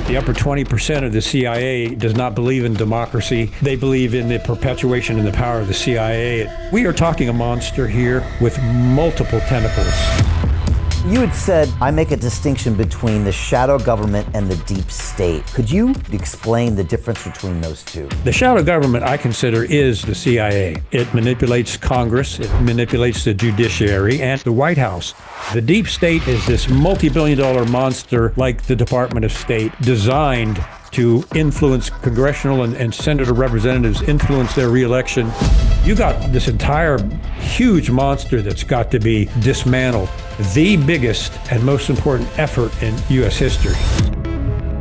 The upper 20% of the CIA does not believe in democracy. They believe in the perpetuation and the power of the CIA. We are talking a monster here with multiple tentacles. You had said, I make a distinction between the shadow government and the deep state. Could you explain the difference between those two? The shadow government, I consider, is the CIA. It manipulates Congress, it manipulates the judiciary, and the White House. The deep state is this multi-billion-dollar monster like the Department of State, designed to influence congressional and senator representatives, influence their reelection. You got this entire huge monster that's got to be dismantled. The biggest and most important effort in U.S. history.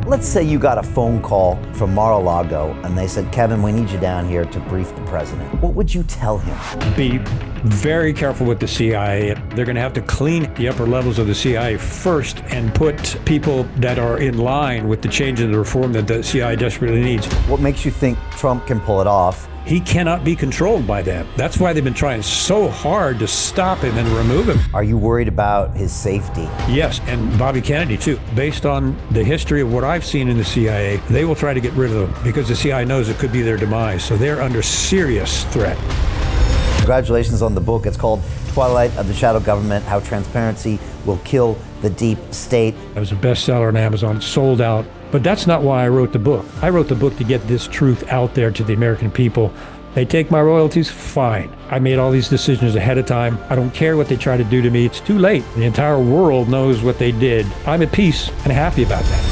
Let's say you got a phone call from Mar-a-Lago and they said, Kevin, we need you down here to brief the president. What would you tell him? Be very careful with the CIA. They're going to have to clean the upper levels of the CIA first and put people that are in line with the change in the reform that the CIA desperately needs. What makes you think Trump can pull it off? He cannot be controlled by them. That's why they've been trying so hard to stop him and remove him. Are you worried about his safety? Yes, and Bobby Kennedy too. Based on the history of what I've seen in the CIA, they will try to get rid of them because the CIA knows it could be their demise. So they're under serious threat. Congratulations on the book. It's called Twilight of the Shadow Government, How Transparency Will Kill the Deep State. It was a bestseller on Amazon, sold out. But that's not why I wrote the book. I wrote the book to get this truth out there to the American people. They take my royalties, fine. I made all these decisions ahead of time. I don't care what they try to do to me. It's too late. The entire world knows what they did. I'm at peace and happy about that.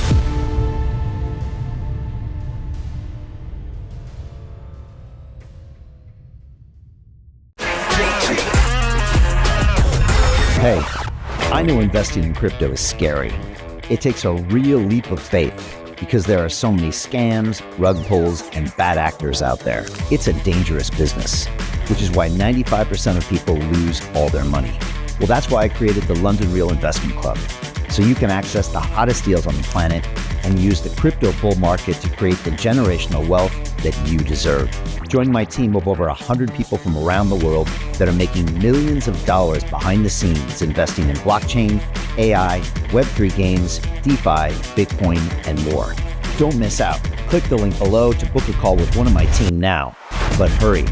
Hey, I know investing in crypto is scary. It takes a real leap of faith because there are so many scams, rug pulls, and bad actors out there. It's a dangerous business, which is why 95% of people lose all their money. Well, that's why I created the London Real Investment Club, so you can access the hottest deals on the planet and use the crypto bull market to create the generational wealth that you deserve. Join my team of over 100 people from around the world that are making millions of dollars behind the scenes investing in blockchain, AI, Web3 games, DeFi, Bitcoin, and more. Don't miss out. Click the link below to book a call with one of my team now. But hurry,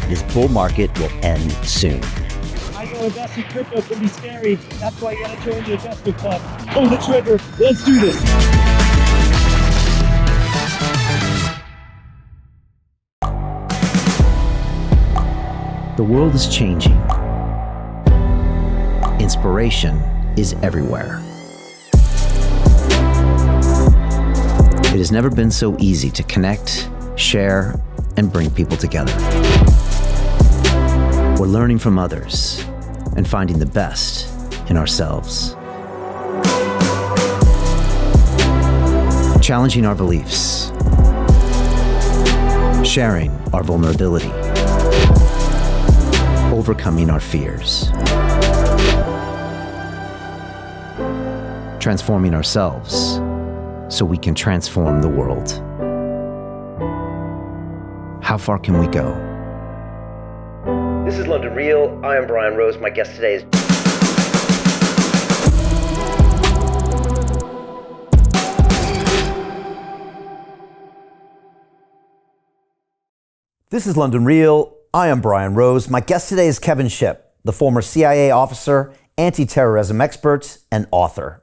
this bull market will end soon. I know investing crypto can be scary. That's why you gotta join the investment club. Pull the trigger. Let's do this. The world is changing. Inspiration is everywhere. It has never been so easy to connect, share, and bring people together. We're learning from others and finding the best in ourselves. Challenging our beliefs. Sharing our vulnerability. Overcoming our fears. Transforming ourselves so we can transform the world. How far can we go? This is London Real. I am Brian Rose. My guest today is... This is London Real. I am Brian Rose. My guest today is Kevin Shipp, the former CIA officer, anti-terrorism expert, and author.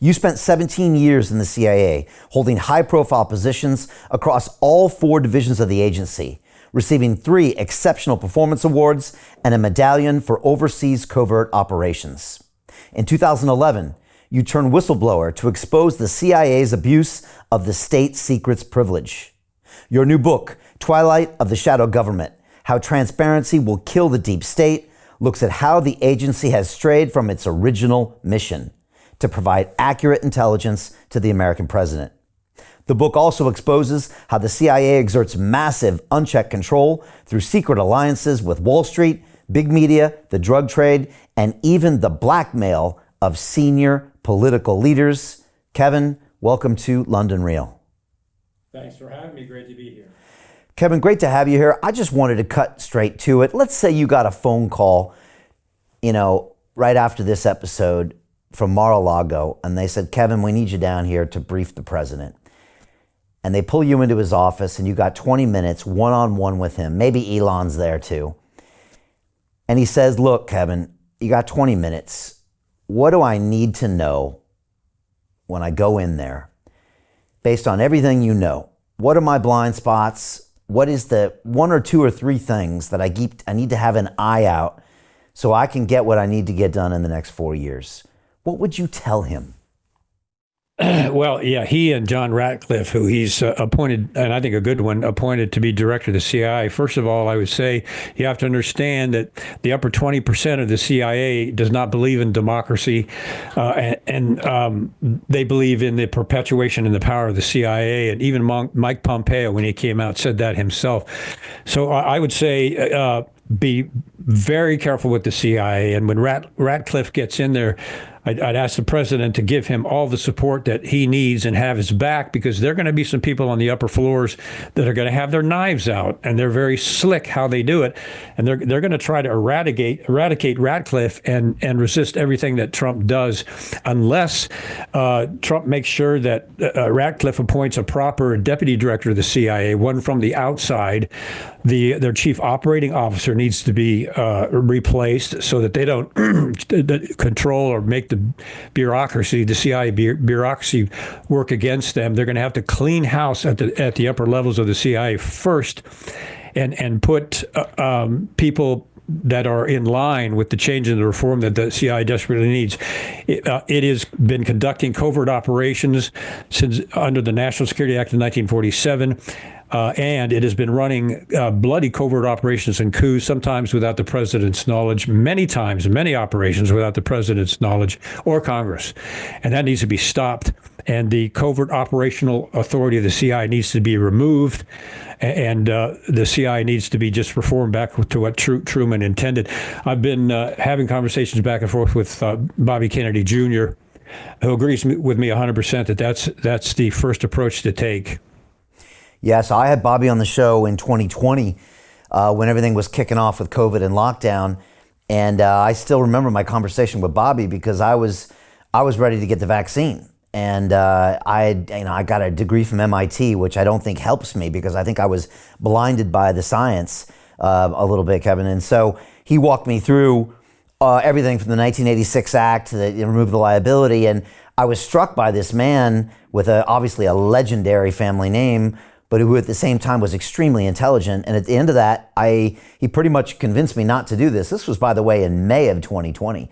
You spent 17 years in the CIA, holding high-profile positions across all 4 divisions of the agency, receiving 3 exceptional performance awards and a medallion for overseas covert operations. In 2011, you turned whistleblower to expose the CIA's abuse of the state secrets privilege. Your new book, Twilight of the Shadow Government, How Transparency Will Kill the Deep State, looks at how the agency has strayed from its original mission to provide accurate intelligence to the American president. The book also exposes how the CIA exerts massive unchecked control through secret alliances with Wall Street, big media, the drug trade, and even the blackmail of senior political leaders. Kevin, welcome to London Real. Thanks for having me. Great to be here. Kevin, great to have you here. I just wanted to cut straight to it. Let's say you got a phone call, right after this episode from Mar-a-Lago, and they said, Kevin, we need you down here to brief the president. and they pull you into his office and you got 20 minutes one-on-one with him. Maybe Elon's there too. And he says, look, Kevin, you got 20 minutes. What do I need to know when I go in there based on everything you know? What are my blind spots? What is the 1 or 2 or 3 things that I need to have an eye out so I can get what I need to get done in the next 4 years? What would you tell him? Well, yeah, he and John Ratcliffe, who he's appointed, and I think a good one, appointed to be director of the CIA. First of all, I would say you have to understand that the upper 20% of the CIA does not believe in democracy, and they believe in the perpetuation and the power of the CIA. And even Mike Pompeo, when he came out, said that himself. So I would say be very careful with the CIA. And when Ratcliffe gets in there, I'd ask the president to give him all the support that he needs and have his back, because there are going to be some people on the upper floors that are going to have their knives out, and they're very slick how they do it, and they're going to try to eradicate Ratcliffe and resist everything that Trump does, unless Trump makes sure that Ratcliffe appoints a proper deputy director of the CIA, one from the outside. Their chief operating officer needs to be replaced so that they don't control or make the bureaucracy, the CIA bureaucracy, work against them. They're going to have to clean house at the upper levels of the CIA first, and put people that are in line with the change in the reform that the CIA desperately needs. It has been conducting covert operations since under the National Security Act of 1947. And it has been running bloody covert operations and coups, sometimes without the president's knowledge, many operations without the president's knowledge or Congress. And that needs to be stopped. And the covert operational authority of the CIA needs to be removed. And the CIA needs to be just reformed back to what Truman intended. I've been having conversations back and forth with Bobby Kennedy Jr., who agrees with me 100% that that's the first approach to take. Yes, I had Bobby on the show in 2020 when everything was kicking off with COVID and lockdown, and I still remember my conversation with Bobby because I was ready to get the vaccine, and I got a degree from MIT, which I don't think helps me because I think I was blinded by the science a little bit, Kevin, and so he walked me through everything from the 1986 Act that removed the liability, and I was struck by this man with obviously a legendary family name, but who at the same time was extremely intelligent. And at the end of that, he pretty much convinced me not to do this. This was, by the way, in May of 2020.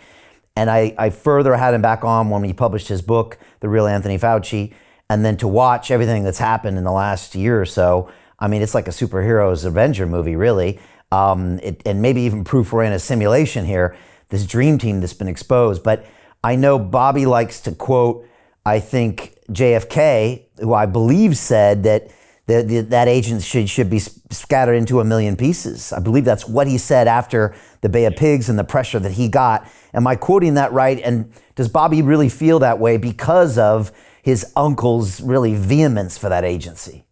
And I further had him back on when he published his book, The Real Anthony Fauci, and then to watch everything that's happened in the last year or so. I mean, it's like a superhero's Avenger movie, really. And maybe even proof we're in a simulation here, this dream team that's been exposed. But I know Bobby likes to quote, I think, JFK, who I believe said that that agent should be scattered into a million pieces. I believe that's what he said after the Bay of Pigs and the pressure that he got. Am I quoting that right? And does Bobby really feel that way because of his uncle's really vehemence for that agency?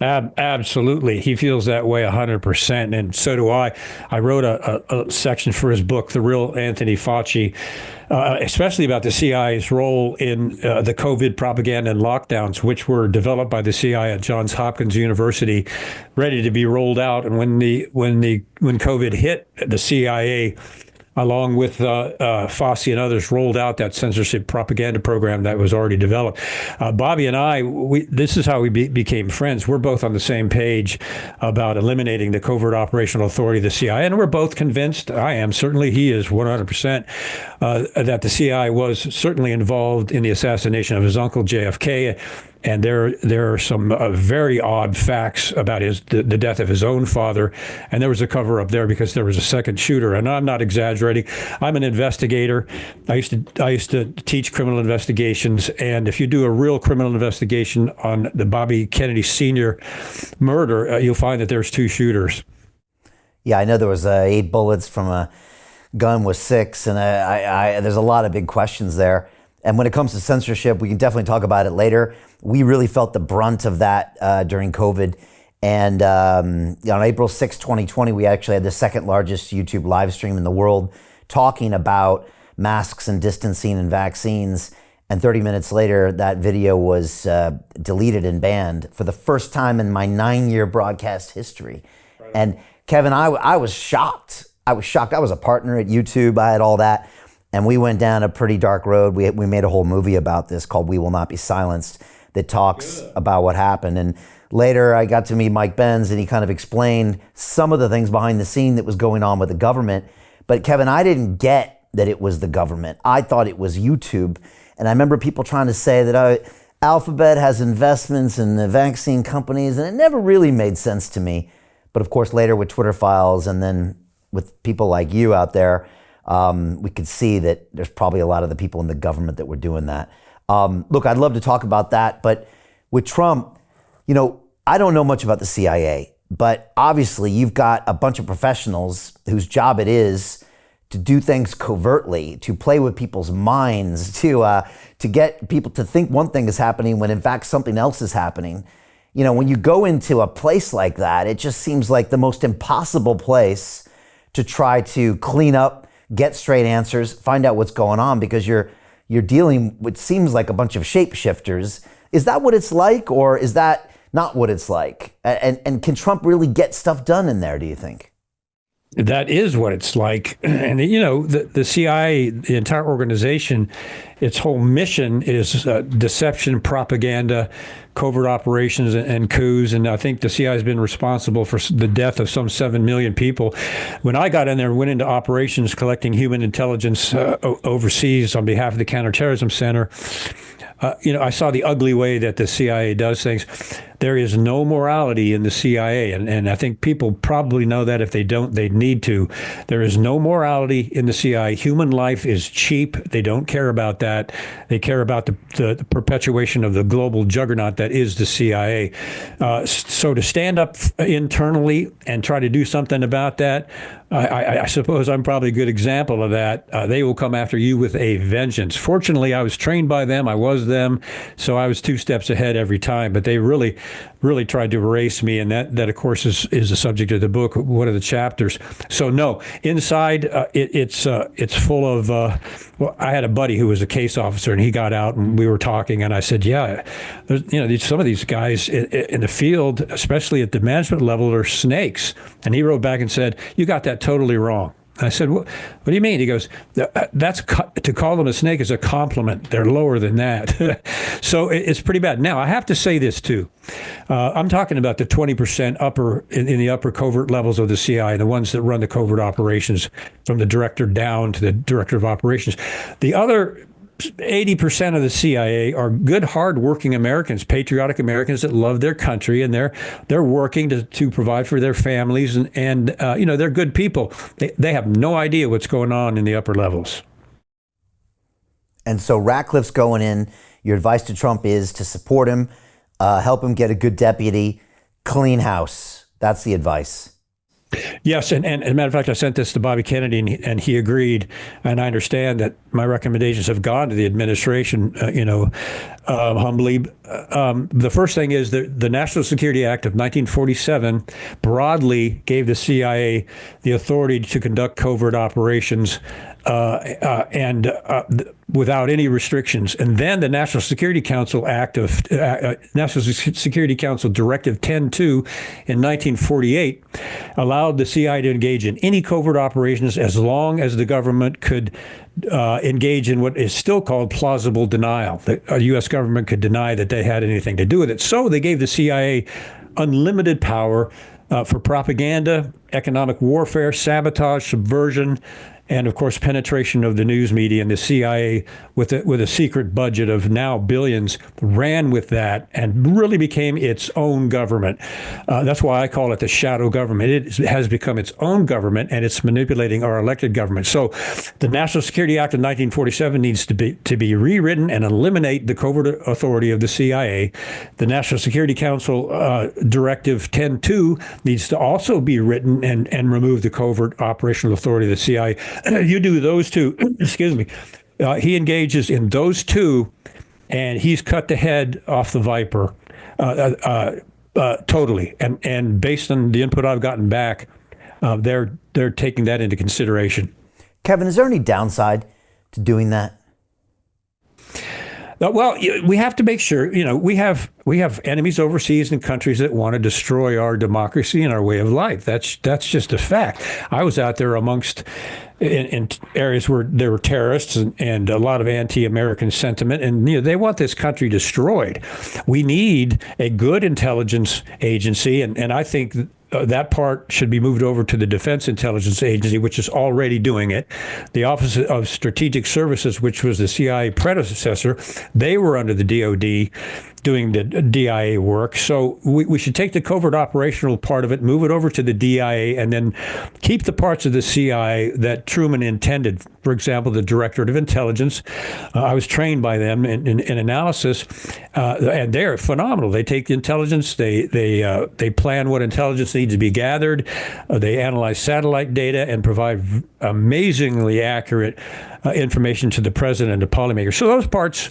Absolutely. He feels that way 100%. And so do I. I wrote a section for his book, The Real Anthony Fauci, especially about the CIA's role in the COVID propaganda and lockdowns, which were developed by the CIA at Johns Hopkins University, ready to be rolled out. And when COVID hit, the CIA, along with Fossey and others, rolled out that censorship propaganda program that was already developed. Bobby and I, this is how we became friends. We're both on the same page about eliminating the covert operational authority of the CIA, and we're both convinced, I am, certainly he is 100%, that the CIA was certainly involved in the assassination of his uncle JFK. And there are some very odd facts about the death of his own father. And there was a cover up there because there was a second shooter. And I'm not exaggerating. I'm an investigator. I used to teach criminal investigations. And if you do a real criminal investigation on the Bobby Kennedy Sr. murder, you'll find that there's 2 shooters. Yeah, I know there was 8 bullets from a gun with 6. And there's a lot of big questions there. And when it comes to censorship, we can definitely talk about it later. We really felt the brunt of that during COVID. And on April 6, 2020, we actually had the second largest YouTube live stream in the world talking about masks and distancing and vaccines. And 30 minutes later, that video was deleted and banned for the first time in my 9-year broadcast history. Right. And Kevin, I was shocked. I was shocked. I was a partner at YouTube. I had all that. And we went down a pretty dark road. We made a whole movie about this called We Will Not Be Silenced that talks about what happened. And later I got to meet Mike Benz, and he kind of explained some of the things behind the scene that was going on with the government. But Kevin, I didn't get that it was the government. I thought it was YouTube. And I remember people trying to say that Alphabet has investments in the vaccine companies, and it never really made sense to me. But of course, later with Twitter files and then with people like you out there, we could see that there's probably a lot of the people in the government that were doing that. Look, I'd love to talk about that, but with Trump, I don't know much about the CIA, but obviously you've got a bunch of professionals whose job it is to do things covertly, to play with people's minds, to get people to think one thing is happening when in fact something else is happening. When you go into a place like that, it just seems like the most impossible place to try to clean up, get straight answers, find out what's going on, because you're dealing with seems like a bunch of shapeshifters. Is that what it's like, or is that not what it's like? And can Trump really get stuff done in there, do you think? That is what it's like. And, the CIA, the entire organization, its whole mission is deception, propaganda, covert operations, and coups. And I think the CIA has been responsible for the death of some 7 million people. When I got in there and went into operations collecting human intelligence overseas on behalf of the Counterterrorism Center, I saw the ugly way that the CIA does things. There is no morality in the CIA, and I think people probably know that. If they don't, they need to. There is no morality in the CIA. Human life is cheap. They don't care about that. They care about the perpetuation of the global juggernaut that is the CIA. So to stand up internally and try to do something about that, I suppose I'm probably a good example of that. They will come after you with a vengeance. Fortunately, I was trained by them. I was them. So I was 2 steps ahead every time. But they really tried to erase me. And that of course, is the subject of the book, one of the chapters. So no, inside it's full of, I had a buddy who was a case officer, and he got out and we were talking, and I said, yeah, some of these guys in the field, especially at the management level, are snakes. And he wrote back and said, you got that totally wrong. I said, what do you mean? He goes, to call them a snake is a compliment. They're lower than that. So it's pretty bad. Now, I have to say this, too. I'm talking about the 20% in the upper covert levels of the CIA, the ones that run the covert operations from the director down to the director of operations. The other 80% of the CIA are good, hard-working Americans, patriotic Americans that love their country, and they're working to provide for their families, and they're good people. They have no idea what's going on in the upper levels. And so Ratcliffe's going in. Your advice to Trump is to support him, help him get a good deputy, clean house. That's the advice. Yes, and as a matter of fact, I sent this to Bobby Kennedy, and he agreed. And I understand that my recommendations have gone to the administration, humbly. The first thing is the National Security Act of 1947 broadly gave the CIA the authority to conduct covert operations and without any restrictions. And then the National Security Council Act of National Security Council Directive 10-2 in 1948 allowed the CIA to engage in any covert operations as long as the government could engage in what is still called plausible denial. The U.S. government could deny that they had anything to do with it. So they gave the CIA unlimited power for propaganda, economic warfare, sabotage, subversion, and of course penetration of the news media. And the CIA, with a secret budget of now billions, ran with that and really became its own government. That's why I call it the shadow government. It has become its own government, and it's manipulating our elected government. So the National Security Act of 1947 needs to be rewritten and eliminate the covert authority of the CIA. The National Security Council Directive 10-2 needs to also be written and remove the covert operational authority of the CIA. You do those two, excuse me. He engages in those two, and he's cut the head off the viper totally. And based on the input I've gotten back, they're taking that into consideration. Kevin, is there any downside to doing that? Well, we have to make sure, we have enemies overseas in countries that want to destroy our democracy and our way of life. That's just a fact. I was out there in areas where there were terrorists and a lot of anti-American sentiment, and they want this country destroyed. We need a good intelligence agency, and I think that part should be moved over to the Defense Intelligence Agency, which is already doing it. The Office of Strategic Services, which was the CIA predecessor, they were under the DoD doing the DIA work. So we should take the covert operational part of it, move it over to the DIA, and then keep the parts of the CIA that Truman intended. For example, the Directorate of Intelligence. I was trained by them in analysis, and they're phenomenal. They take the intelligence, they plan what intelligence needs to be gathered, they analyze satellite data and provide amazingly accurate information to the president and the policymakers. So those parts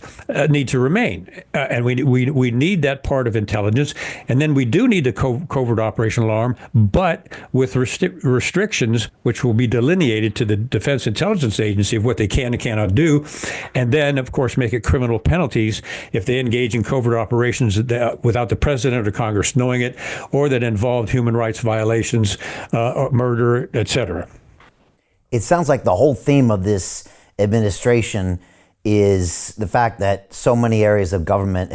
need to remain, and we need that part of intelligence. And then we do need the covert operational arm, but with restrictions which will be delineated to the Defense Intelligence Agency of what they can and cannot do, and then of course make it criminal penalties if they engage in covert operations without the president or Congress knowing it, or that involved human rights violations, or murder, etc. It sounds like the whole theme of this administration is the fact that so many areas of government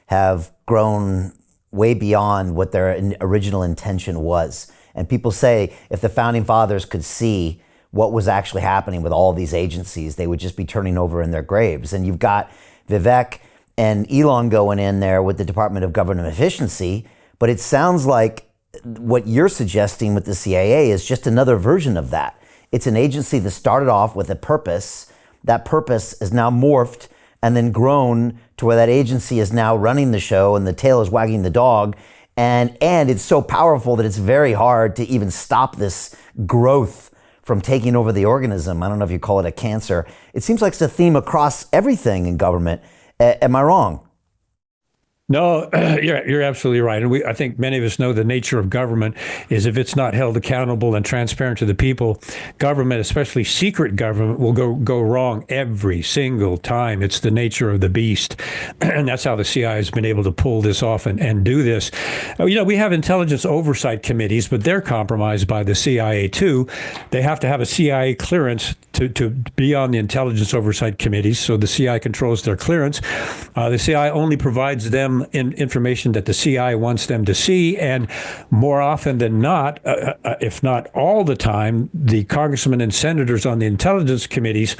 have grown way beyond what their original intention was. And people say if the founding fathers could see what was actually happening with all these agencies, they would just be turning over in their graves. And you've got Vivek and Elon going in there with the Department of Government Efficiency, but it sounds like what you're suggesting with the CIA is just another version of that. It's an agency that started off with a purpose. That purpose is now morphed and then grown to where that agency is now running the show and the tail is wagging the dog. And it's so powerful that it's very hard to even stop this growth from taking over the organism. I don't know if you call it a cancer. It seems like it's a theme across everything in government. Am I wrong? No, you're absolutely right. And I think many of us know the nature of government is if it's not held accountable and transparent to the people, government, especially secret government, will go wrong every single time. It's the nature of the beast. And that's how the CIA has been able to pull this off and do this. We have intelligence oversight committees, but they're compromised by the CIA too. They have to have a CIA clearance to be on the intelligence oversight committees. So the CIA controls their clearance. The CIA only provides them information that the CIA wants them to see, and more often than not, if not all the time, the congressmen and senators on the intelligence committees,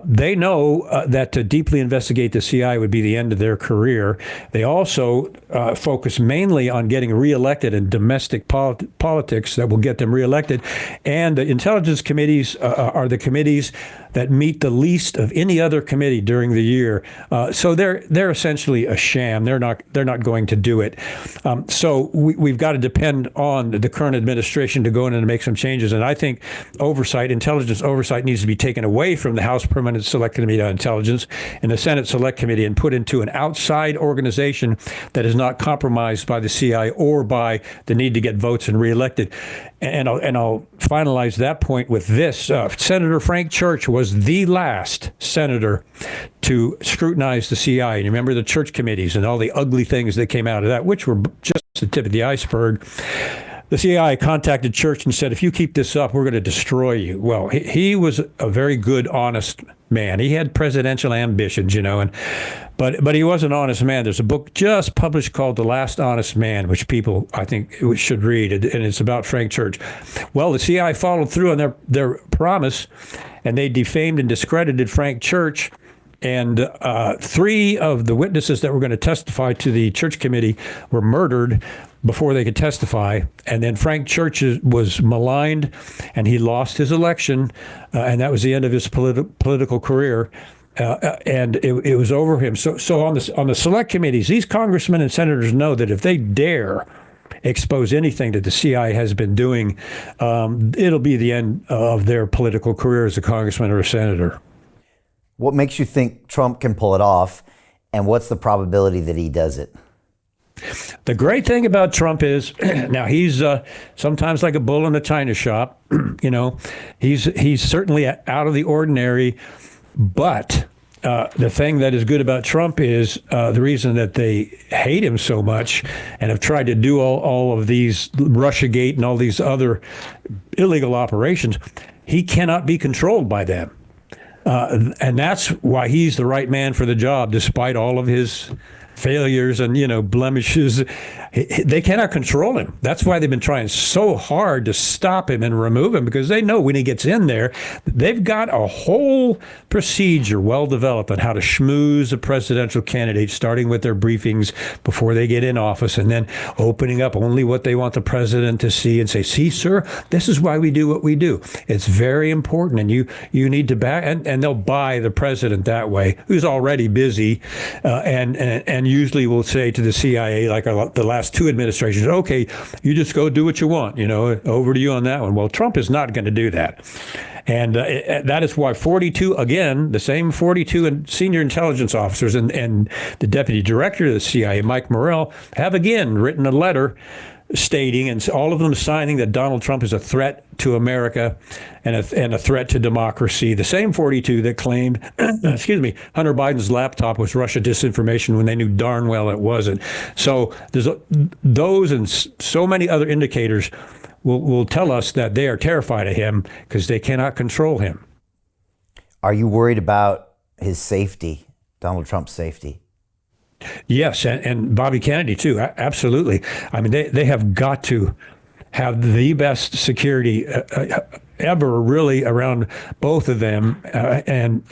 they know that to deeply investigate the CIA would be the end of their career. They also focus mainly on getting reelected in domestic politics that will get them reelected, and the intelligence committees are the committees that meet the least of any other committee during the year. So they're essentially a sham. They're not going to do it. So we've got to depend on the current administration to go in and make some changes. And I think intelligence oversight needs to be taken away from the House Permanent Select Committee on Intelligence and the Senate Select Committee and put into an outside organization that is not compromised by the CIA or by the need to get votes and reelected. And I'll finalize that point with this. Senator Frank Church was the last senator to scrutinize the CIA. And you remember the Church committees and all the ugly things that came out of that, which were just the tip of the iceberg. The CIA contacted Church and said, if you keep this up, we're going to destroy you. Well, he was a very good, honest man. He had presidential ambitions, but he was an honest man. There's a book just published called The Last Honest Man, which people, I think, should read, and it's about Frank Church. Well, the CIA followed through on their promise, and they defamed and discredited Frank Church. And 3 of the witnesses that were going to testify to the Church committee were murdered before they could testify. And then Frank Church was maligned, and he lost his election, and that was the end of his political career. And it was over him. So on the select committees, these congressmen and senators know that if they dare expose anything that the CIA has been doing, it'll be the end of their political career as a congressman or a senator. What makes you think Trump can pull it off, and what's the probability that he does it? The great thing about Trump is, now he's sometimes like a bull in a china shop. He's certainly out of the ordinary, but the thing that is good about Trump is the reason that they hate him so much and have tried to do all of these Russiagate and all these other illegal operations. He cannot be controlled by them. And that's why he's the right man for the job, despite all of his failures and, blemishes. They cannot control him. That's why they've been trying so hard to stop him and remove him, because they know when he gets in there, they've got a whole procedure well developed on how to schmooze a presidential candidate, starting with their briefings before they get in office, and then opening up only what they want the president to see and say, see, sir, this is why we do what we do. It's very important, and you need to back, and they'll buy the president that way, who's already busy, and usually will say to the CIA, like the last two administrations, okay, you just go do what you want, over to you on that one. Well, Trump is not going to do that. And that is why 42, again, the same 42 senior intelligence officers and the deputy director of the CIA, Mike Morrell, have again written a letter stating, and all of them signing, that Donald Trump is a threat to America and a threat to democracy. The same 42 that claimed, Hunter Biden's laptop was Russia disinformation when they knew darn well it wasn't. So there's those and so many other indicators will tell us that they are terrified of him because they cannot control him. Are you worried about his safety, Donald Trump's safety? Yes, and Bobby Kennedy too. Absolutely. I mean, they have got to have the best security ever, really, around both of them. They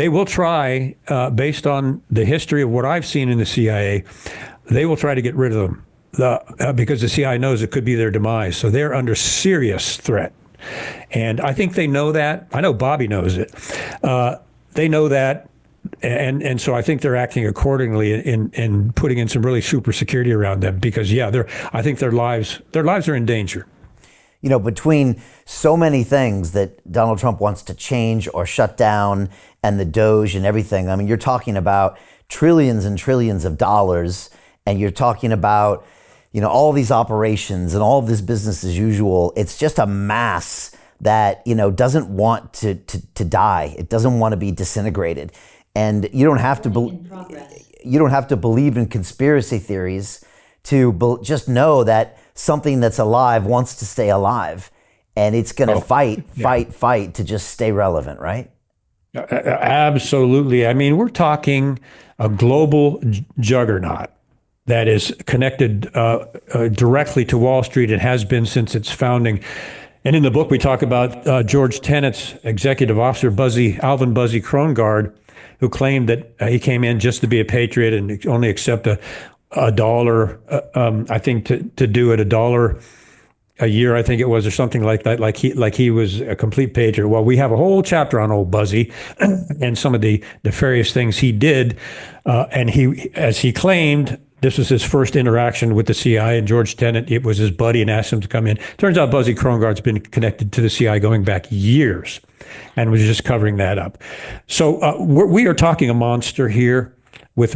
will try, based on the history of what I've seen in the CIA, they will try to get rid of them because the CIA knows it could be their demise. So they're under serious threat, and I think they know that. I know Bobby knows it. They know that. And so I think they're acting accordingly in putting in some really super security around them because, I think their lives are in danger. Between so many things that Donald Trump wants to change or shut down and the Doge and everything, I mean, you're talking about trillions and trillions of dollars, and you're talking about, all these operations and all of this business as usual. It's just a mass that, doesn't want to die. It doesn't want to be disintegrated. And you don't have to believe in conspiracy theories to just know that something that's alive wants to stay alive, and it's going to fight to just stay relevant, right? Absolutely. I mean, we're talking a global juggernaut that is connected directly to Wall Street and has been since its founding. And in the book, we talk about George Tenet's executive officer, Alvin Buzzy Krongard, who claimed that he came in just to be a patriot and only accept a dollar, I think to do it $1 a year, I think it was, or something like that, like he was a complete patriot. Well, we have a whole chapter on old Buzzy and some of the nefarious things he did. And as he claimed, this was his first interaction with the CIA, and George Tenet, it was his buddy, and asked him to come in. Turns out Buzzy Krongard's been connected to the CIA going back years and was just covering that up. So we are talking a monster here with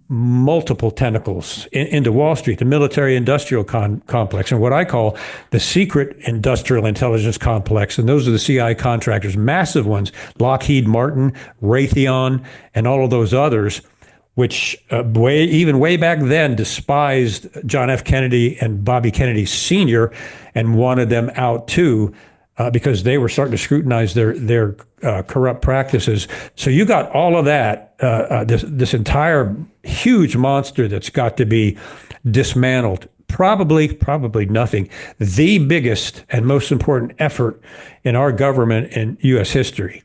multiple tentacles into Wall Street, the military-industrial complex, and what I call the secret industrial intelligence complex. And those are the CIA contractors, massive ones, Lockheed Martin, Raytheon, and all of those others, which way back then despised John F. Kennedy and Bobby Kennedy Sr. and wanted them out too, because they were starting to scrutinize their corrupt practices. So you got all of that, this entire huge monster that's got to be dismantled. Probably nothing. The biggest and most important effort in our government in U.S. history.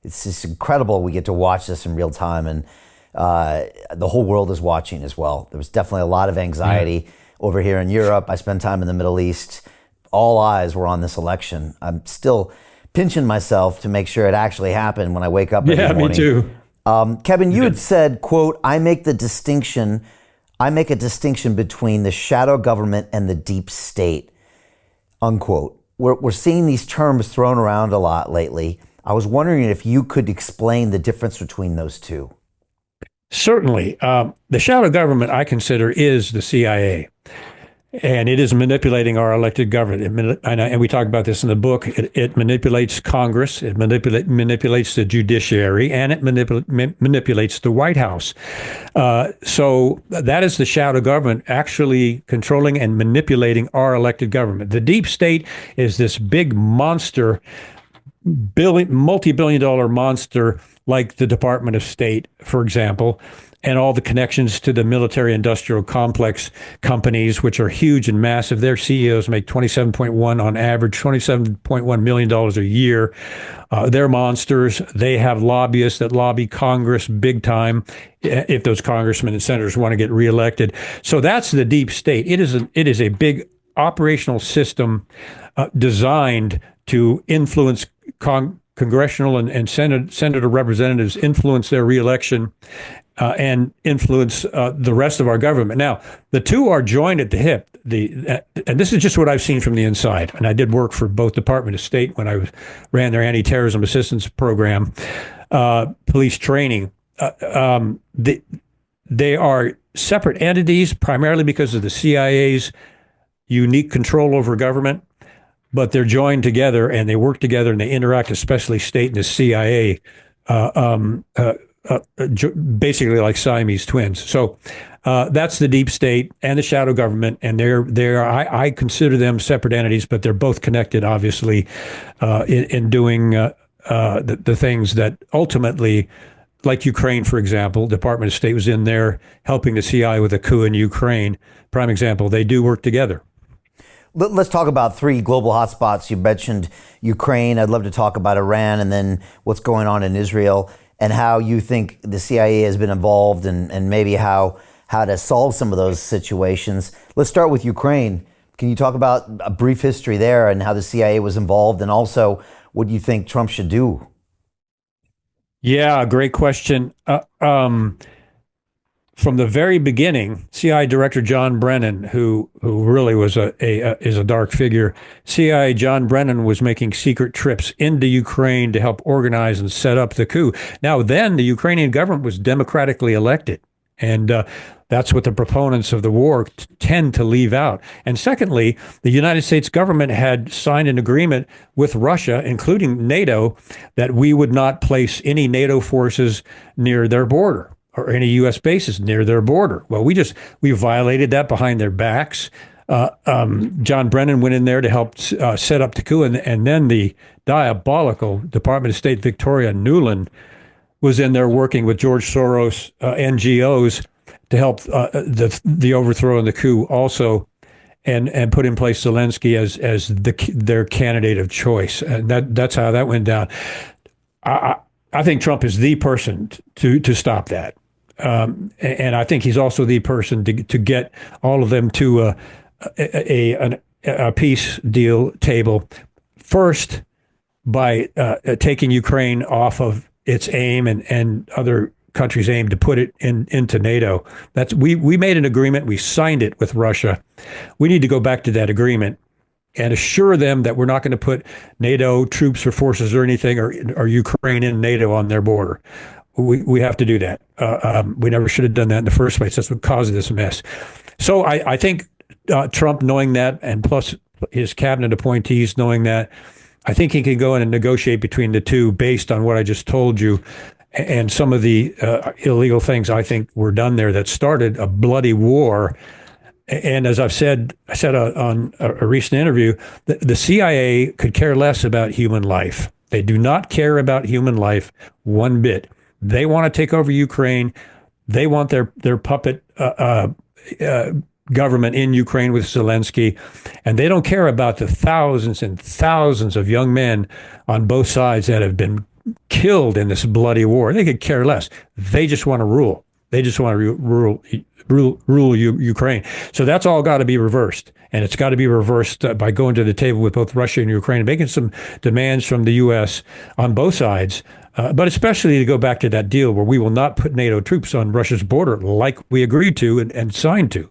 It's just incredible we get to watch this in real time, and the whole world is watching as well. There was definitely a lot of anxiety over here in Europe. I spent time in the Middle East. All eyes were on this election. I'm still pinching myself to make sure it actually happened when I wake up every morning. Me too. Kevin, you had said, quote, I make a distinction between the shadow government and the deep state, unquote. We're seeing these terms thrown around a lot lately. I was wondering if you could explain the difference between those two. Certainly. The shadow government, I consider, is the CIA. And it is manipulating our elected government. And we talk about this in the book. It manipulates Congress, it manipulates the judiciary, and it manipulates the White House. So that is the shadow government actually controlling and manipulating our elected government. The deep state is this big monster, multi-billion-dollar monster like the Department of State, for example, and all the connections to the military-industrial complex companies, which are huge and massive. Their CEOs make 27.1 on average, $27.1 million a year. They're monsters. They have lobbyists that lobby Congress big time if those congressmen and senators want to get reelected. So that's the deep state. It is a big operational system designed to influence congressional and senator representatives, influence their reelection, and influence the rest of our government. Now, the two are joined at the hip. And this is just what I've seen from the inside. And I did work for both Department of State when I ran their anti-terrorism assistance program, police training. They are separate entities, primarily because of the CIA's unique control over government. But they're joined together and they work together and they interact, especially state and the CIA, basically like Siamese twins. So that's the deep state and the shadow government, and I consider them separate entities, but they're both connected, obviously, in doing the things that ultimately, like Ukraine, for example, Department of State was in there helping the CIA with a coup in Ukraine. Prime example, they do work together. Let's talk about three global hotspots. You mentioned Ukraine. I'd love to talk about Iran and then what's going on in Israel and how you think the CIA has been involved and maybe how to solve some of those situations. Let's start with Ukraine. Can you talk about a brief history there and how the CIA was involved and also what you think Trump should do? Yeah, great question. From the very beginning, CIA Director John Brennan, who really was is a dark figure, CIA John Brennan was making secret trips into Ukraine to help organize and set up the coup. Now, then the Ukrainian government was democratically elected, and that's what the proponents of the war tend to leave out. And secondly, the United States government had signed an agreement with Russia, including NATO, that we would not place any NATO forces near their border, or any U.S. bases near their border. Well, we violated that behind their backs. John Brennan went in there to help set up the coup, and then the diabolical Department of State Victoria Nuland was in there working with George Soros NGOs to help the overthrow and the coup also, and put in place Zelensky as their candidate of choice. And that's how that went down. I think Trump is the person to stop that. And I think he's also the person to get all of them to a peace deal table, first by taking Ukraine off of its aim and other countries' aim to put it into NATO. We made an agreement. We signed it with Russia. We need to go back to that agreement and assure them that we're not going to put NATO troops or forces or anything or Ukraine in NATO on their border. We have to do that. We never should have done that in the first place. That's what caused this mess. So I think Trump, knowing that, and plus his cabinet appointees knowing that, I think he can go in and negotiate between the two based on what I just told you. And some of the illegal things I think were done there that started a bloody war. And as I said on a recent interview, the CIA could care less about human life. They do not care about human life one bit. They want to take over Ukraine. They want their puppet government in Ukraine with Zelensky. And they don't care about the thousands and thousands of young men on both sides that have been killed in this bloody war. They could care less. They just want to rule. They just want to rule Ukraine. So that's all got to be reversed. And it's got to be reversed by going to the table with both Russia and Ukraine and making some demands from the U.S. on both sides. But especially to go back to that deal where we will not put NATO troops on Russia's border like we agreed to and signed to.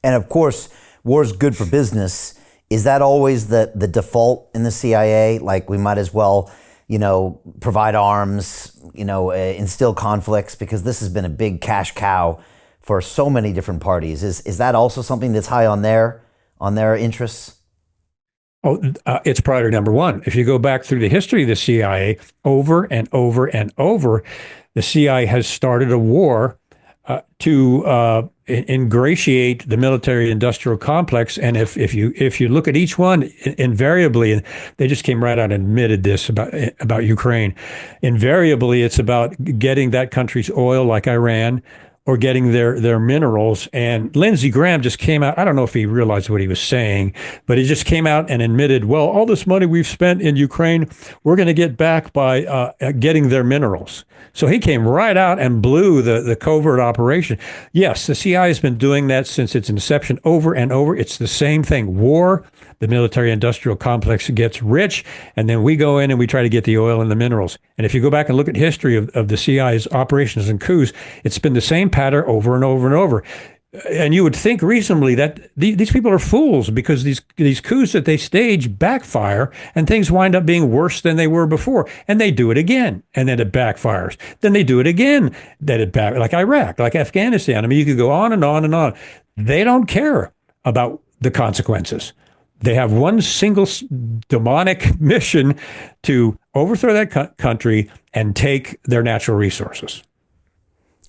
And of course, war is good for business. Is that always the default in the CIA? Like we might as well, provide arms, instill conflicts, because this has been a big cash cow for so many different parties. Is that also something that's high on their interests? Oh, it's priority number one. If you go back through the history of the CIA, over and over and over, the CIA has started a war to ingratiate the military-industrial complex. And if you look at each one, invariably, and they just came right out and admitted this about Ukraine, invariably it's about getting that country's oil, like Iran, or getting their minerals. And Lindsey Graham just came out. I don't know if he realized what he was saying, but he just came out and admitted, well, all this money we've spent in Ukraine, we're going to get back by getting their minerals. So he came right out and blew the covert operation. Yes, the CIA has been doing that since its inception over and over. It's the same thing. War, the military-industrial complex gets rich, and then we go in and we try to get the oil and the minerals. And if you go back and look at history of the CIA's operations and coups, it's been the same pattern over and over and over. And you would think reasonably that these people are fools, because these coups that they stage backfire and things wind up being worse than they were before. And they do it again, and then it backfires. Then they do it again, like Iraq, like Afghanistan. I mean, you could go on and on and on. They don't care about the consequences. They have one single demonic mission to overthrow that country and take their natural resources.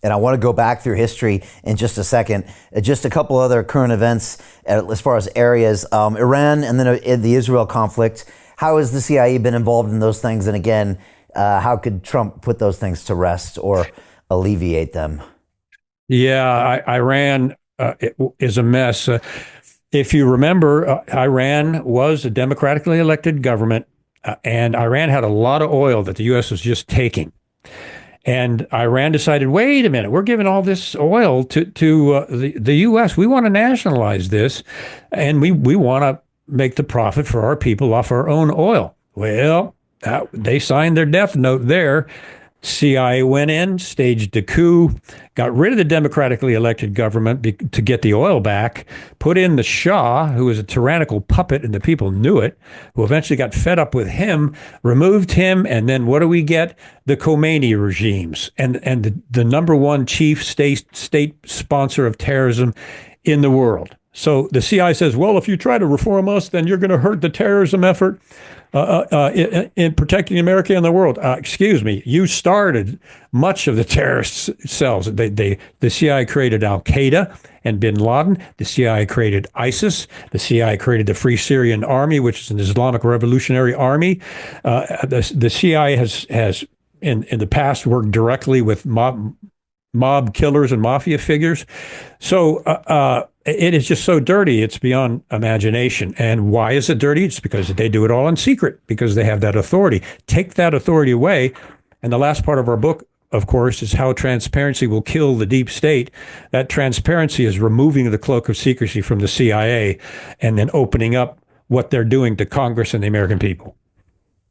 And I want to go back through history in just a second. Just a couple other current events as far as areas. Iran and then the Israel conflict. How has the CIA been involved in those things? And again, how could Trump put those things to rest or alleviate them? Yeah, Iran is a mess. If you remember, Iran was a democratically elected government, and Iran had a lot of oil that the U.S. was just taking. And Iran decided, wait a minute, we're giving all this oil to the U.S. We want to nationalize this, and we want to make the profit for our people off our own oil. Well, they signed their death note there. CIA went in, staged a coup, got rid of the democratically elected government to get the oil back, put in the Shah, who was a tyrannical puppet, and the people knew it, who eventually got fed up with him, removed him, and then what do we get? The Khomeini regimes, and the number one chief state sponsor of terrorism in the world. So the CIA says, well, if you try to reform us, then you're going to hurt the terrorism effort in protecting America and the world. Excuse me, you started much of the terrorist cells. The CIA created Al-Qaeda and bin Laden. The CIA created ISIS. The CIA created the Free Syrian Army, which is an Islamic Revolutionary Army. The CIA has in the past worked directly with mob killers and mafia figures. So it is just so dirty, it's beyond imagination. And why is it dirty? It's because they do it all in secret, because they have that authority. Take that authority away. And the last part of our book, of course, is how transparency will kill the deep state. That transparency is removing the cloak of secrecy from the CIA and then opening up what they're doing to Congress and the American people.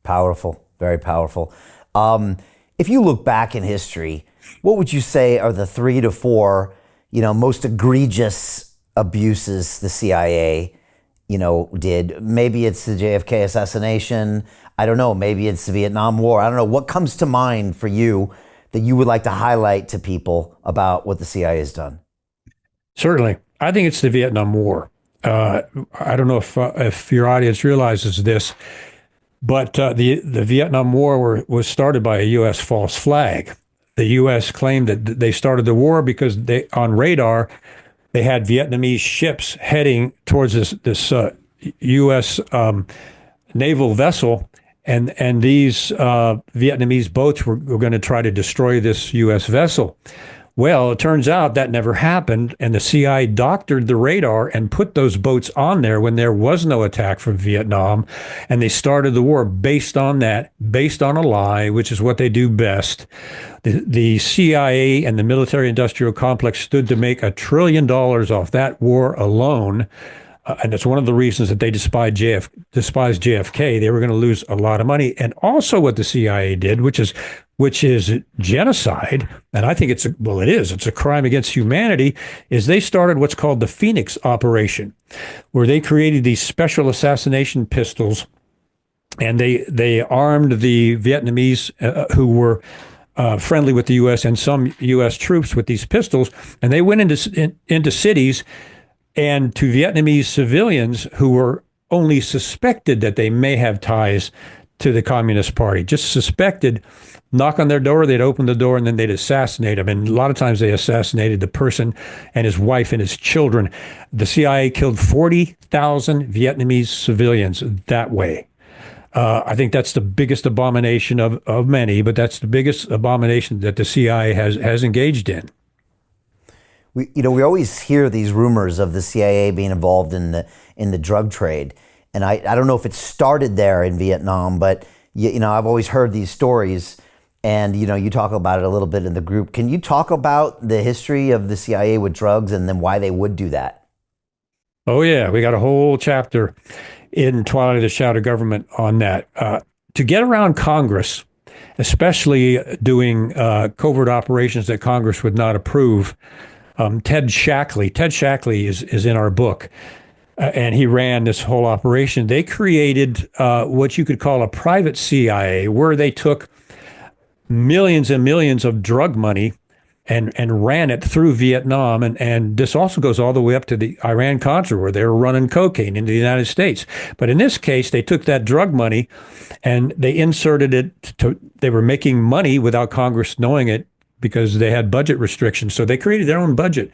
Powerful, very powerful. If you look back in history, what would you say are the 3 to 4, most egregious abuses the CIA, did? Maybe it's the JFK assassination. I don't know. Maybe it's the Vietnam War. I don't know. What comes to mind for you that you would like to highlight to people about what the CIA has done? Certainly. I think it's the Vietnam War. I don't know if your audience realizes this, but the Vietnam War was started by a U.S. false flag. The U.S. claimed that they started the war because on radar, they had Vietnamese ships heading towards this U.S. Naval vessel, and these Vietnamese boats were going to try to destroy this U.S. vessel. Well, it turns out that never happened, and the CIA doctored the radar and put those boats on there when there was no attack from Vietnam, and they started the war based on that, based on a lie, which is what they do best. The CIA and the military-industrial complex stood to make $1 trillion off that war alone, and it's one of the reasons that they despised JFK. They were going to lose a lot of money. And also what the CIA did, which is genocide, and I think it's a crime against humanity, is they started what's called the Phoenix Operation, where they created these special assassination pistols, and they armed the Vietnamese who were friendly with the U.S. and some U.S. troops with these pistols, and they went into cities and to Vietnamese civilians who were only suspected that they may have ties to the Communist Party, just suspected. Knock on their door, they'd open the door, and then they'd assassinate them. And a lot of times they assassinated the person and his wife and his children. The CIA killed 40,000 Vietnamese civilians that way. I think that's the biggest abomination of many, but that's the biggest abomination that the CIA has engaged in. We always hear these rumors of the CIA being involved in the drug trade, and I don't know if it started there in Vietnam, but I've always heard these stories, and you talk about it a little bit in the group. Can you talk about the history of the CIA with drugs and then why they would do that? Oh yeah, we got a whole chapter in Twilight of the Shadow Government on that. To get around Congress, especially doing covert operations that Congress would not approve. Ted Shackley is in our book, and he ran this whole operation. They created what you could call a private CIA, where they took millions and millions of drug money and ran it through Vietnam. And this also goes all the way up to the Iran-Contra, where they were running cocaine into the United States. But in this case, they took that drug money and they inserted it they were making money without Congress knowing it, because they had budget restrictions. So they created their own budget.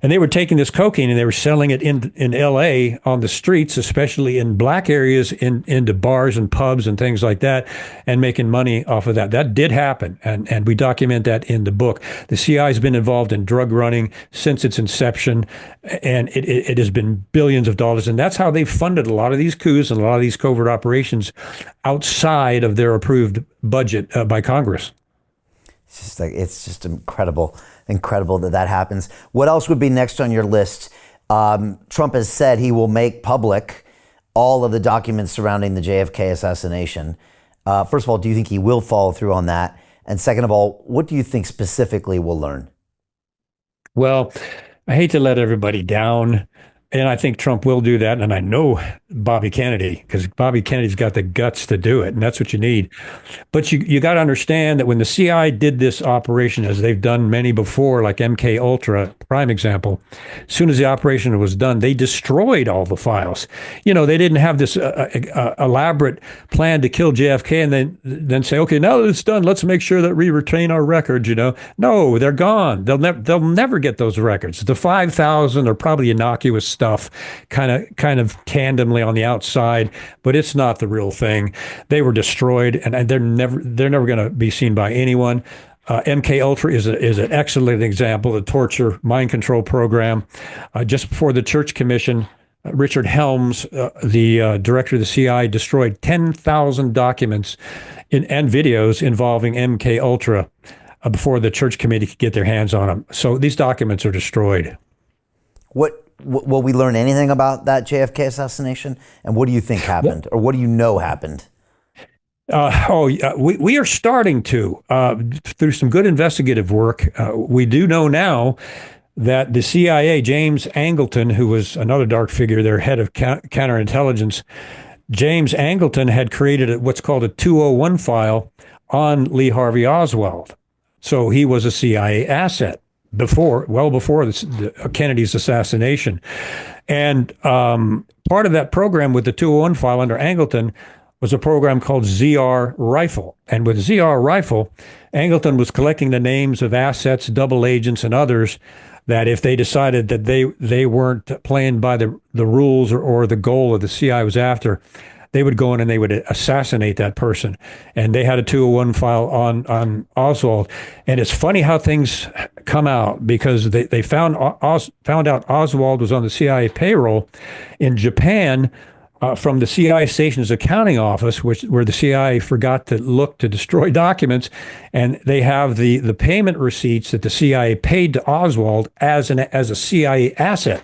And they were taking this cocaine and they were selling it in L.A. on the streets, especially in black areas, into bars and pubs and things like that, and making money off of that. That did happen, and we document that in the book. The CIA has been involved in drug running since its inception, and it has been billions of dollars. And that's how they've funded a lot of these coups and a lot of these covert operations outside of their approved budget by Congress. It's just incredible that happens. What else would be next on your list? Trump has said he will make public all of the documents surrounding the JFK assassination. First of all, do you think he will follow through on that? And second of all, what do you think specifically we'll learn? Well, I hate to let everybody down, and I think Trump will do that. And I know Bobby Kennedy, because Bobby Kennedy's got the guts to do it, and that's what you need. But you got to understand that when the CIA did this operation, as they've done many before, like MK Ultra, prime example, as soon as the operation was done, they destroyed all the files. They didn't have this elaborate plan to kill JFK and then say, okay, now that it's done, let's make sure that we retain our records. No, they're gone. They'll never get those records. The 5,000 are probably innocuous stuff, kind of tandemly on the outside, but it's not the real thing. They were destroyed, and they're never going to be seen by anyone. MK Ultra is an excellent example. The torture mind control program. Just before the Church Commission, Richard Helms, the director of the CIA, destroyed 10,000 documents and videos involving MK Ultra before the Church Committee could get their hands on them. So these documents are destroyed. Will we learn anything about that JFK assassination? And what do you think happened? Or what do you know happened? We are starting to, through some good investigative work. We do know now that the CIA, James Angleton, who was another dark figure, their head of counterintelligence, James Angleton had created what's called a 201 file on Lee Harvey Oswald. So he was a CIA asset well before Kennedy's assassination. And part of that program with the 201 file under Angleton was a program called ZR Rifle. And with ZR Rifle, Angleton was collecting the names of assets, double agents, and others that if they decided that they weren't playing by the rules or the goal of the CIA was after, they would go in and they would assassinate that person. And they had a 201 file on Oswald. And it's funny how things come out, because they found out Oswald was on the CIA payroll in Japan from the CIA station's accounting office, where the CIA forgot to look to destroy documents. And they have the payment receipts that the CIA paid to Oswald as a CIA asset.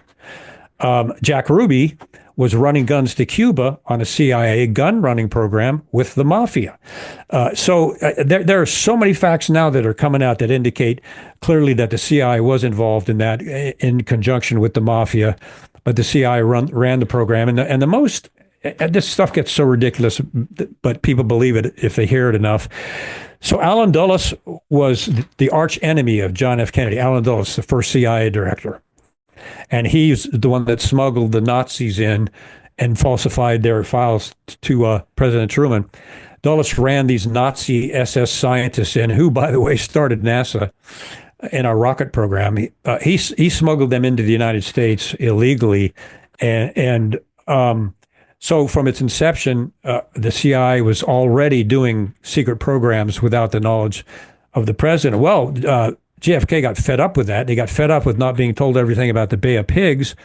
Jack Ruby was running guns to Cuba on a CIA gun running program with the mafia. So there are so many facts now that are coming out that indicate clearly that the CIA was involved in that in conjunction with the mafia, but the CIA ran the program. And the most, this stuff gets so ridiculous, but people believe it if they hear it enough. So Alan Dulles was the arch enemy of John F. Kennedy. Alan Dulles, the first CIA director. And he's the one that smuggled the Nazis in and falsified their files to President Truman. Dulles ran these Nazi SS scientists in, who, by the way, started NASA in our rocket program. He smuggled them into the United States illegally. So from its inception, the CIA was already doing secret programs without the knowledge of the president. Well, JFK got fed up with that. He got fed up with not being told everything about the Bay of Pigs.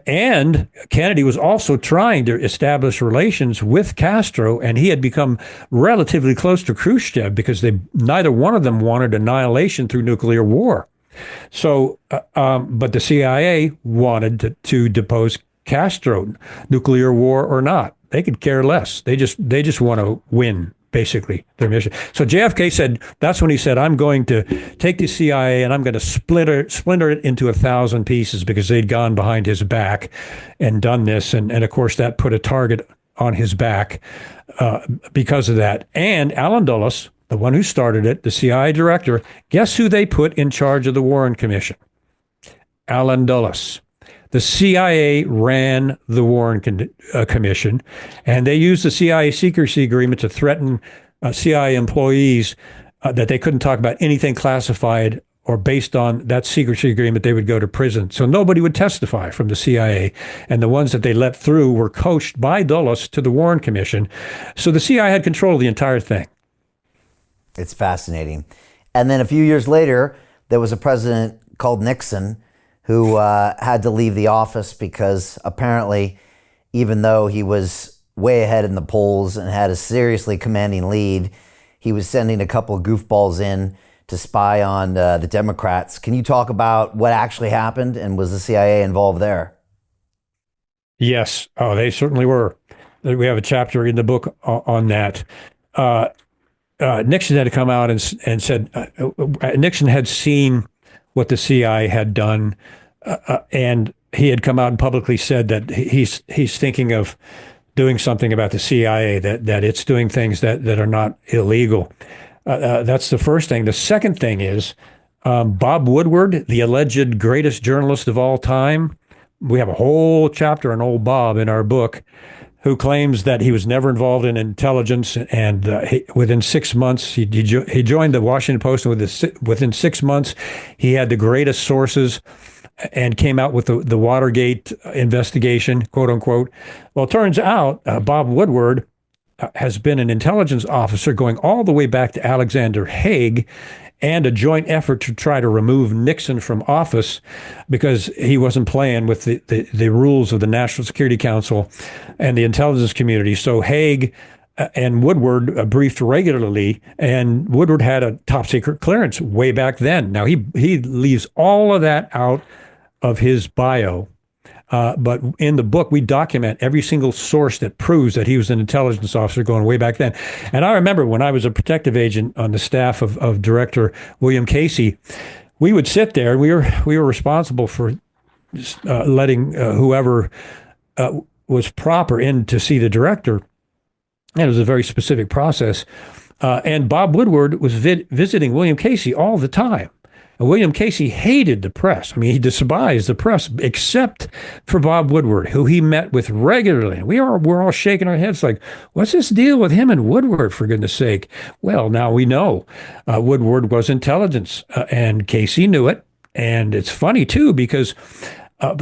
And Kennedy was also trying to establish relations with Castro, and he had become relatively close to Khrushchev because neither one of them wanted annihilation through nuclear war. So, but the CIA wanted to depose Castro, nuclear war or not. They could care less. They just want to win, basically, their mission. So JFK said, that's when he said, I'm going to take the CIA and I'm going to splinter it into 1,000 pieces, because they'd gone behind his back and done this. And of course, that put a target on his back because of that. And Alan Dulles, the one who started it, the CIA director, guess who they put in charge of the Warren Commission? Alan Dulles. The CIA ran the Warren Commission, and they used the CIA secrecy agreement to threaten CIA employees that they couldn't talk about anything classified, or based on that secrecy agreement, they would go to prison. So nobody would testify from the CIA, and the ones that they let through were coached by Dulles to the Warren Commission. So the CIA had control of the entire thing. It's fascinating. And then a few years later, there was a president called Nixon who had to leave the office because apparently, even though he was way ahead in the polls and had a seriously commanding lead, he was sending a couple of goofballs in to spy on the Democrats. Can you talk about what actually happened, and was the CIA involved there? Yes. Oh, they certainly were. We have a chapter in the book on that. Nixon had come out and said, Nixon had seen what the CIA had done, and he had come out and publicly said that he's thinking of doing something about the CIA, that it's doing things that are not illegal. That's the first thing. The second thing is Bob Woodward, the alleged greatest journalist of all time. We have a whole chapter on old Bob in our book, who claims that he was never involved in intelligence, and within 6 months, he joined the Washington Post, and within 6 months, he had the greatest sources and came out with the Watergate investigation, quote unquote. Well, it turns out Bob Woodward has been an intelligence officer going all the way back to Alexander Haig, and a joint effort to try to remove Nixon from office because he wasn't playing with the rules of the National Security Council and the intelligence community. So Haig and Woodward briefed regularly, and Woodward had a top secret clearance way back then. Now, he leaves all of that out of his bio. But in the book, we document every single source that proves that he was an intelligence officer going way back then. And I remember when I was a protective agent on the staff of Director William Casey, we would sit there, and we were responsible for letting whoever was proper in to see the director. And it was a very specific process. And Bob Woodward was visiting William Casey all the time. And William Casey hated the press. I mean, he despised the press, except for Bob Woodward, who he met with regularly. We're all shaking our heads like, what's this deal with him and Woodward, for goodness sake? Well, now we know Woodward was intelligence, and Casey knew it. And it's funny, too, because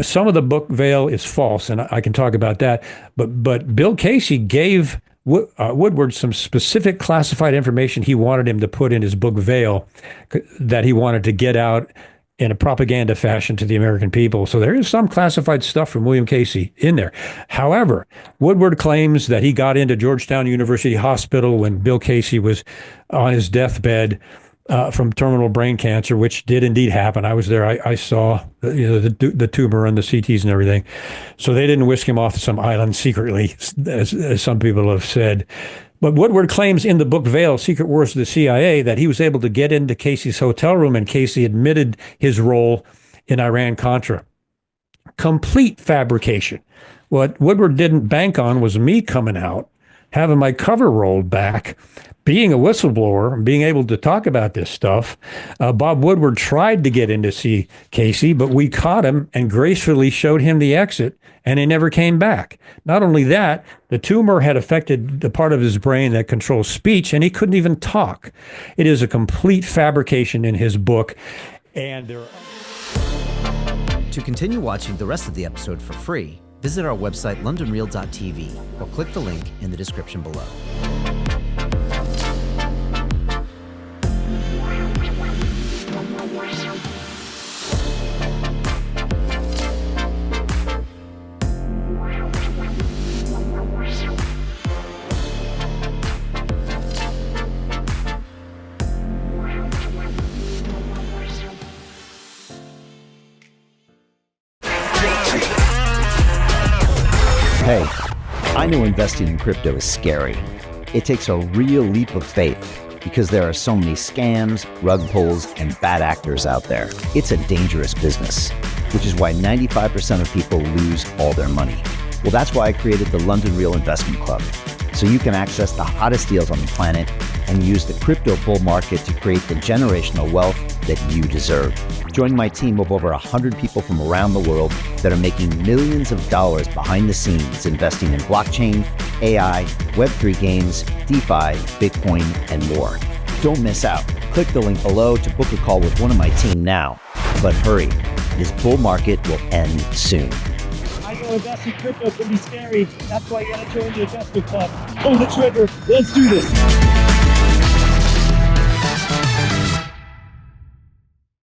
some of the book veil is false, and I can talk about that. But Bill Casey gave Woodward some specific classified information he wanted him to put in his book Veil, that he wanted to get out in a propaganda fashion to the American people. So there is some classified stuff from William Casey in there. However, Woodward claims that he got into Georgetown University Hospital when Bill Casey was on his deathbed from terminal brain cancer, which did indeed happen. I was there. I saw the tumor and the CTs and everything. So they didn't whisk him off to some island secretly, as some people have said. But Woodward claims in the book Veil, Secret Wars of the CIA, that he was able to get into Casey's hotel room, and Casey admitted his role in Iran-Contra. Complete fabrication. What Woodward didn't bank on was me coming out, having my cover rolled back, being a whistleblower, being able to talk about this stuff, Bob Woodward tried to get in to see Casey, but we caught him and gracefully showed him the exit, and he never came back. Not only that, the tumor had affected the part of his brain that controls speech, and he couldn't even talk. It is a complete fabrication in his book, and there are... To continue watching the rest of the episode for free, visit our website londonreal.tv or click the link in the description below. Hey, I know investing in crypto is scary. It takes a real leap of faith because there are so many scams, rug pulls, and bad actors out there. It's a dangerous business, which is why 95% of people lose all their money. Well, that's why I created the London Real Investment Club, so you can access the hottest deals on the planet and use the crypto bull market to create the generational wealth that you deserve. Join my team of over 100 people from around the world that are making millions of dollars behind the scenes investing in blockchain, AI, Web3 games, DeFi, Bitcoin, and more. Don't miss out. Click the link below to book a call with one of my team now. But hurry, this bull market will end soon. I know investing in crypto can be scary. That's why you gotta join the investment club. Pull the trigger. Let's do this.